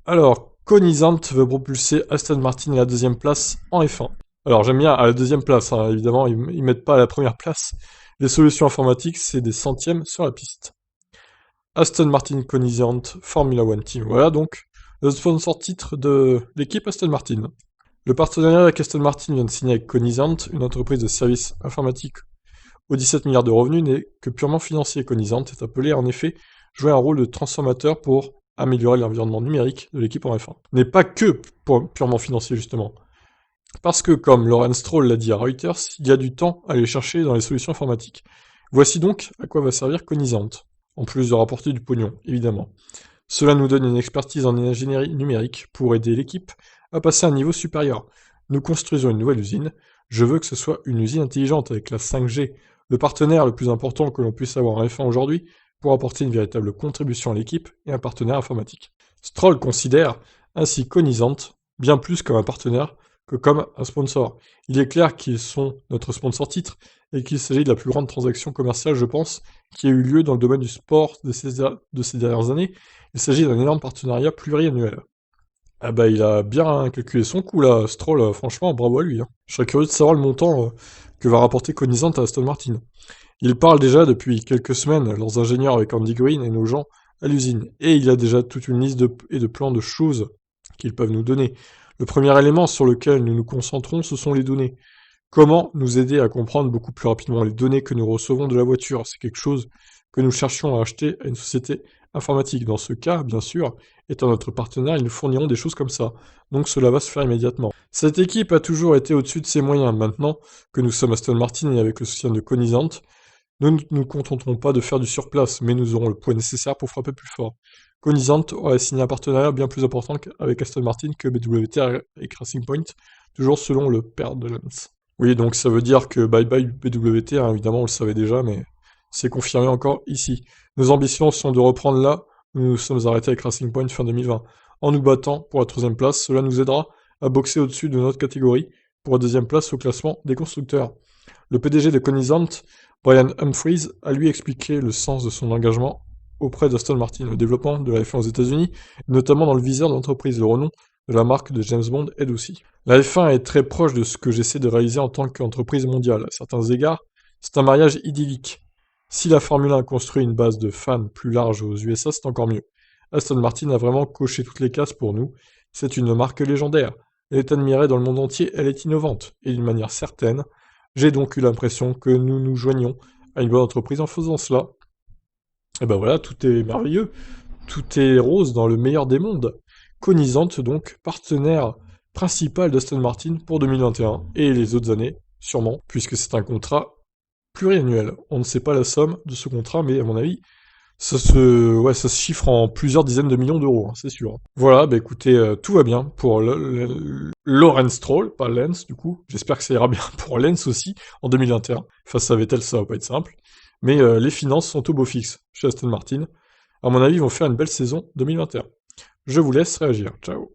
Alors, Conisant veut propulser Aston Martin à la deuxième place en F1. Alors, j'aime bien à la deuxième place, hein, évidemment, ils mettent pas à la première place. Les solutions informatiques, c'est des centièmes sur la piste. Aston Martin Conisant Formula One Team. Voilà donc le sponsor titre de l'équipe Aston Martin. Le partenariat avec Aston Martin vient de signer avec Conisant, une entreprise de services informatiques aux 17 milliards de revenus, n'est que purement financier. Conisant est appelé en effet jouer un rôle de transformateur pour améliorer l'environnement numérique de l'équipe en F1. N'est pas que purement financier justement. Parce que, comme Lawrence Stroll l'a dit à Reuters, il y a du temps à aller chercher dans les solutions informatiques. Voici donc à quoi va servir Conisant, en plus de rapporter du pognon, évidemment. Cela nous donne une expertise en ingénierie numérique pour aider l'équipe à passer à un niveau supérieur. Nous construisons une nouvelle usine. Je veux que ce soit une usine intelligente avec la 5G, le partenaire le plus important que l'on puisse avoir en F1 aujourd'hui pour apporter une véritable contribution à l'équipe et un partenaire informatique. Stroll considère ainsi Conisant bien plus comme un partenaire que comme un sponsor. Il est clair qu'ils sont notre sponsor titre et qu'il s'agit de la plus grande transaction commerciale, je pense, qui a eu lieu dans le domaine du sport de ces dernières années. Il s'agit d'un énorme partenariat pluriannuel. Ah bah il a bien calculé son coût là, Stroll, franchement bravo à lui, hein. Je serais curieux de savoir le montant que va rapporter Conisant à Aston Martin. Il parle déjà depuis quelques semaines, leurs ingénieurs avec Andy Green et nos gens à l'usine, et il y a déjà toute une liste de plans de choses qu'ils peuvent nous donner. Le premier élément sur lequel nous nous concentrons, ce sont les données. Comment nous aider à comprendre beaucoup plus rapidement les données que nous recevons de la voiture? C'est quelque chose que nous cherchions à acheter à une société informatique. Dans ce cas, bien sûr, étant notre partenaire, ils nous fourniront des choses comme ça. Donc cela va se faire immédiatement. Cette équipe a toujours été au-dessus de ses moyens. Maintenant que nous sommes Aston Martin et avec le soutien de Conisant, nous ne nous contenterons pas de faire du surplace, mais nous aurons le poids nécessaire pour frapper plus fort. Conisant aurait signé un partenariat bien plus important avec Aston Martin que BWT et Racing Point, toujours selon le père de Lance. Oui, donc ça veut dire que bye bye BWT, hein, évidemment on le savait déjà, mais c'est confirmé encore ici. Nos ambitions sont de reprendre là où nous nous sommes arrêtés avec Racing Point fin 2020. En nous battant pour la troisième place, cela nous aidera à boxer au-dessus de notre catégorie pour la deuxième place au classement des constructeurs. Le PDG de Conisant, Brian Humphries, a lui expliqué le sens de son engagement auprès d'Aston Martin. Le développement de la F1 aux États-Unis, notamment dans le viseur de l'entreprise, le renom de la marque de James Bond aide aussi. La F1 est très proche de ce que j'essaie de réaliser en tant qu'entreprise mondiale. À certains égards, c'est un mariage idyllique. Si la Formule 1 construit une base de fans plus large aux USA, c'est encore mieux. Aston Martin a vraiment coché toutes les cases pour nous. C'est une marque légendaire. Elle est admirée dans le monde entier, elle est innovante. Et d'une manière certaine, j'ai donc eu l'impression que nous nous joignions à une bonne entreprise en faisant cela. Et ben voilà, tout est merveilleux. Tout est rose dans le meilleur des mondes. Conisant, donc, partenaire principal d'Aston Martin pour 2021 et les autres années, sûrement, puisque c'est un contrat pluriannuel. On ne sait pas la somme de ce contrat, mais à mon avis, ça se chiffre en plusieurs dizaines de millions d'euros, hein, c'est sûr. Voilà, bah écoutez, tout va bien pour Lawrence Stroll, pas Lance du coup. J'espère que ça ira bien pour Lance aussi en 2021. Face à Vettel, ça va pas être simple. Mais les finances sont au beau fixe chez Aston Martin. À mon avis, ils vont faire une belle saison 2021. Je vous laisse réagir. Ciao.